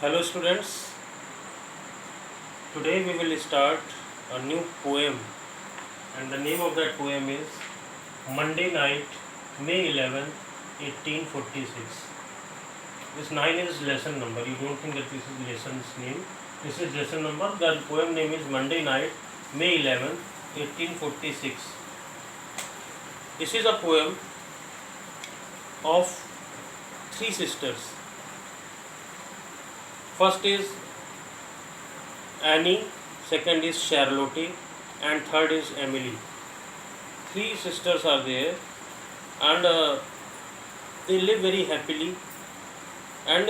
Hello students, today we will start a new poem and the name of that poem is Monday Night, May 11th, 1846. This 9 is lesson number, you don't think that this is lesson's name, this is lesson number, the poem name is Monday Night, May 11th, 1846. This is a poem of three sisters. First is Annie, second is Charlotte, and third is Emily. Three sisters are there, and they live very happily. And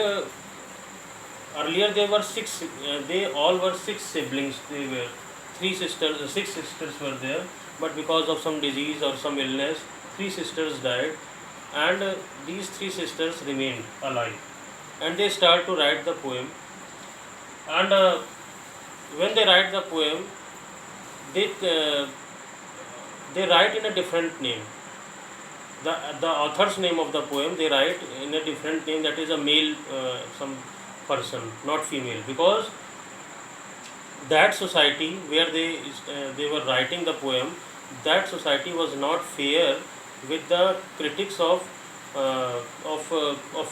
earlier they were six. They all were six siblings. They were three sisters. Six sisters were there, but because of some disease or some illness, three sisters died, and these three sisters remained alive. And they start to write the poem. And when they write the poem, they uh, they write in a different name. The author's name of the poem they write in a different name, that is a male some person, not female, because that society where they were writing the poem, that society was not fair with the critics of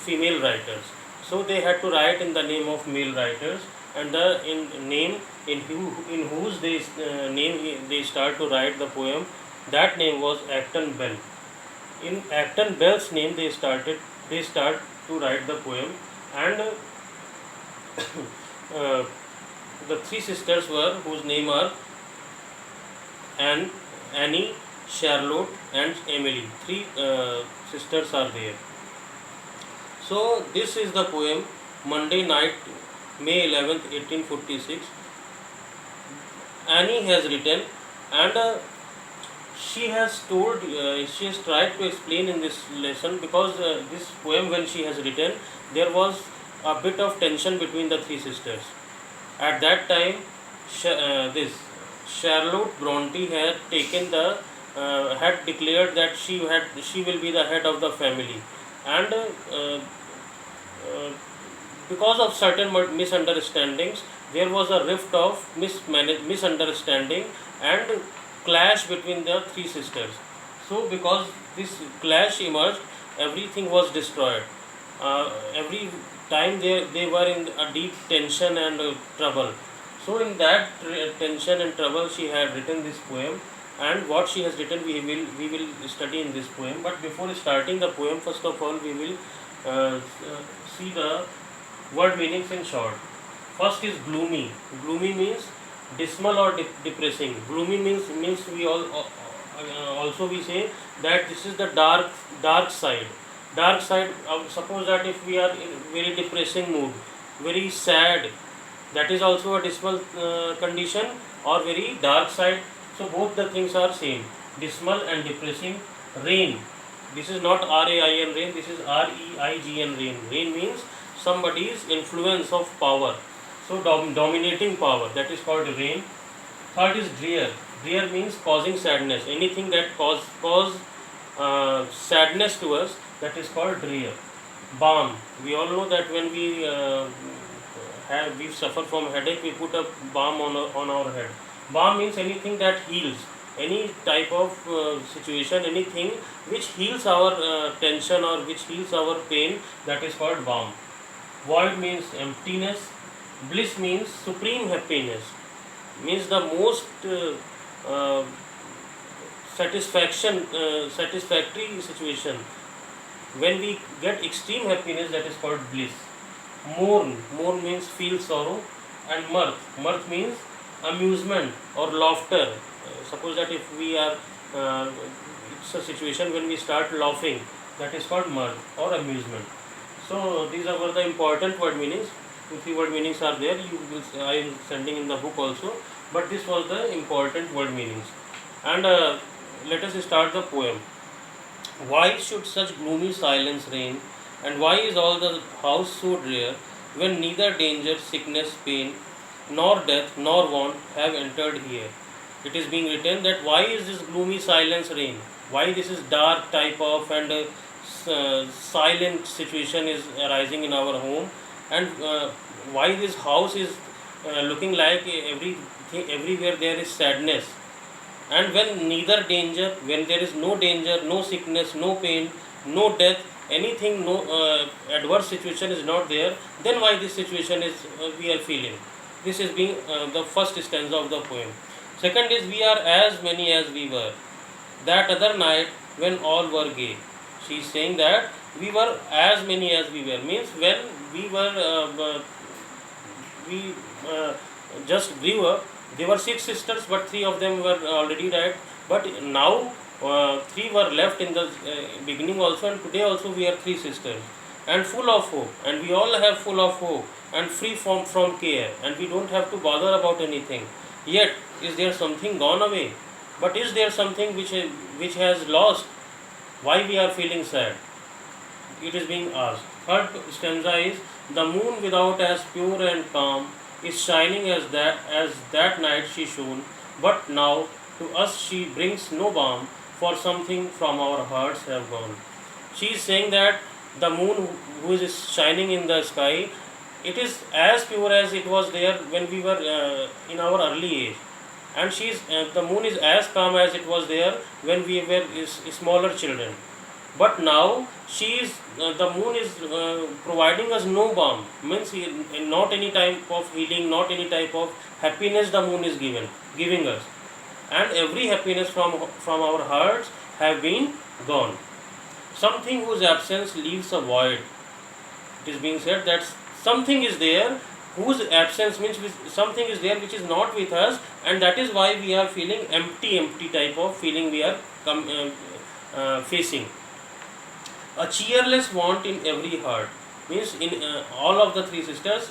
female writers, so they had to write in the name of male writers, and the in name in whose name they start to write the poem, that name was Acton Bell. In Acton Bell's name they start to write the poem, and uh, the three sisters were whose name are Annie, Charlotte, and Emily. Three sisters are there. So this is the poem Monday Night, May 11th, 1846. Annie has written, and she has tried to explain in this lesson, because this poem, when she has written, there was a bit of tension between the three sisters. At that time, this Charlotte Bronte had declared that she will be the head of the family, and uh, because of certain misunderstandings, there was a rift of misunderstanding and clash between the three sisters. So because this clash emerged, everything was destroyed. Every time they were in a deep tension and trouble. So in that tension and trouble, she had written this poem, and what she has written we will study in this poem. But before starting the poem, first of all we will see the word meanings in short. First is gloomy. Gloomy means dismal or depressing. Gloomy means we all also we say that this is the dark side. Dark side. Suppose that if we are in very depressing mood, very sad, that is also a dismal condition, or very dark side. So both the things are same. Dismal and depressing. Rain. This is not RAIN rain. This is REIGN rain. Rain means somebody's influence of power. So dominating power, that is called rain. Third is drear. Drear means causing sadness. Anything that cause sadness to us, that is called drear. Balm. We all know that when we suffer from headache, we put a balm on our head. Balm means anything that heals, any type of situation, anything which heals our tension or which heals our pain, that is called balm. Void means emptiness. Bliss means supreme happiness, means the most satisfactory situation. When we get extreme happiness, that is called bliss. Mourn means feel sorrow, and mirth means amusement or laughter. Suppose that if we are, it's a situation when we start laughing, that is called mirth or amusement. So these are the important word meanings. 2-3 word meanings are there. I am sending in the book also, but this was the important word meanings. And let us start the poem. Why should such gloomy silence reign, and why is all the house so drear, when neither danger, sickness, pain, nor death, nor want have entered here? It is being written that why is this gloomy silence reign? Why this is dark type of and silent situation is arising in our home, and why this house is looking like everywhere there is sadness. And when neither danger, when there is no danger, no sickness, no pain, no death, anything, no adverse situation is not there, then why this situation is we are feeling? This is being the first stanza of the poem. Second is, we are as many as we were that other night when all were gay. She is saying that we were as many as we were, means when we were we just grew up, there were six sisters, but three of them were already died. But now three were left in the beginning also, and today also we are three sisters, and full of hope, and we all have full of hope and free from care, and we don't have to bother about anything. Yet, is there something gone away? But is there something which has lost? Why we are feeling sad? It is being asked. Third stanza is, the moon without as pure and calm is shining as that night she shone, but now to us she brings no balm, for something from our hearts have gone. She is saying that the moon who is shining in the sky, it is as pure as it was there when we were in our early age, and the moon is as calm as it was there when we were smaller children. But now the moon is providing us no balm, means not any type of healing, not any type of happiness the moon is giving us, and every happiness from our hearts have been gone. Something whose absence leaves a void. It is being said that something is there whose absence means something is there which is not with us, and that is why we are feeling empty type of feeling we are facing. A cheerless want in every heart, means in all of the three sisters,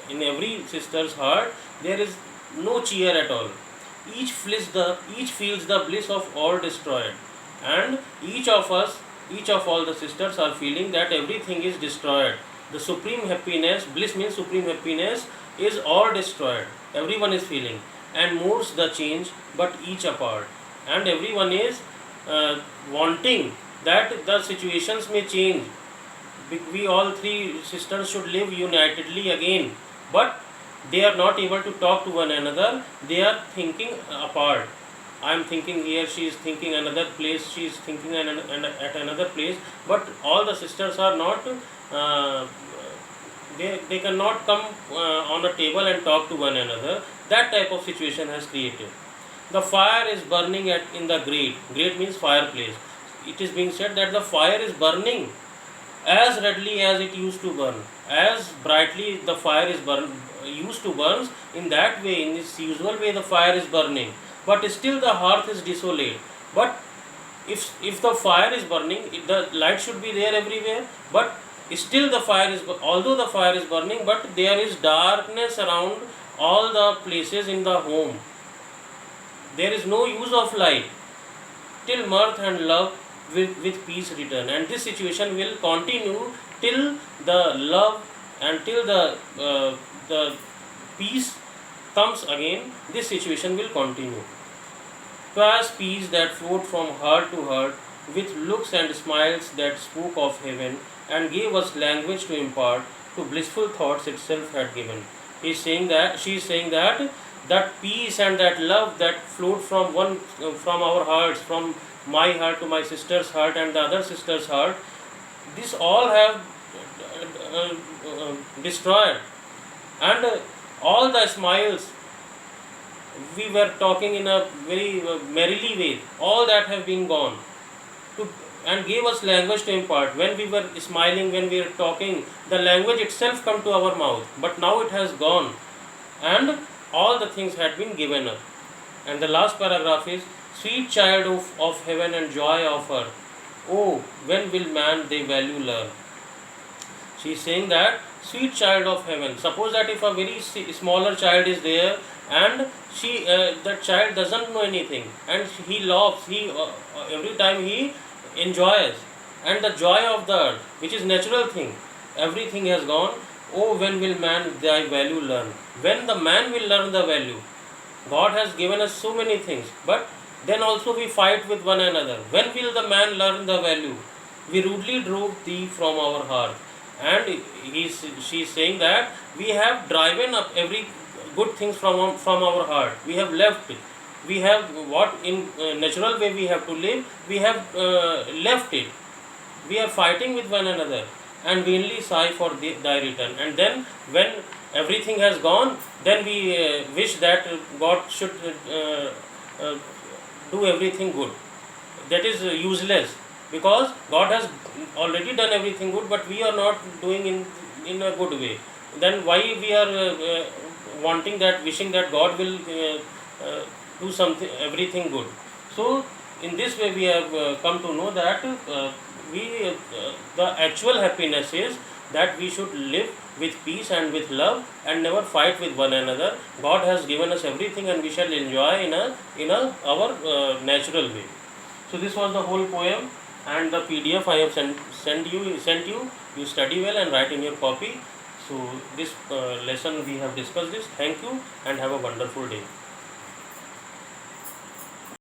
in every sister's heart there is no cheer at all. Each feels the bliss of all destroyed, and each of all the sisters are feeling that everything is destroyed. The supreme happiness, bliss means supreme happiness, is all destroyed. Everyone is feeling, and mourns the change, but each apart. And everyone is wanting that the situations may change. We all three sisters should live unitedly again, but they are not able to talk to one another. They are thinking apart. I am thinking here, she is thinking another place, she is thinking at another place, but all the sisters are not, they cannot come on a table and talk to one another. That type of situation has created. The fire is burning in the grate. Grate means fireplace. It is being said that the fire is burning as readily as it used to burn, as brightly the fire is used to burn. In that way, in this usual way, the fire is burning, but still the hearth is desolate. But if the fire is burning, the light should be there everywhere, but still the fire is, although the fire is burning, but there is darkness around all the places in the home. There is no use of light till mirth and love with peace return, and this situation will continue till the love and till the peace comes again. This situation will continue. 'Twas peace that flowed from heart to heart, with looks and smiles that spoke of heaven, and gave us language to impart to blissful thoughts itself had given. He is saying that she is saying that peace and that love that flowed from our hearts, from my heart to my sister's heart and the other sister's heart, this all have destroyed, and all the smiles we were talking in a very merrily way, all that have been gone, to and gave us language to impart. When we were smiling, when we were talking, the language itself come to our mouth, but now it has gone, and all the things had been given up. And the last paragraph is, sweet child of heaven and joy of earth, oh, when will man they value learn? She is saying that sweet child of heaven. Suppose that if a very smaller child is there, and that child doesn't know anything, and he laughs, he every time he enjoys, and the joy of the earth, which is natural thing, everything has gone. Oh, when will man thy value learn? When the man will learn the value? God has given us so many things, but then also we fight with one another. When will the man learn the value? We rudely drove thee from our hearth. and she is saying that we have driven up every good things from our heart. We have left it. We have what in natural way we have to live. We have left it. We are fighting with one another and vainly sigh for thy return. And then when everything has gone, then we wish that God should uh, do everything good. That is useless, because God has already done everything good, but we are not doing in a good way. Then why we are wanting that, wishing that God will do something, everything good? So in this way we have come to know that we the actual happiness is that we should live with peace and with love and never fight with one another. God has given us everything and we shall enjoy in a our natural way. So this was the whole poem, and the PDF I have sent you. You study well and write in your copy. So this lesson we have discussed this. Thank you and have a wonderful day.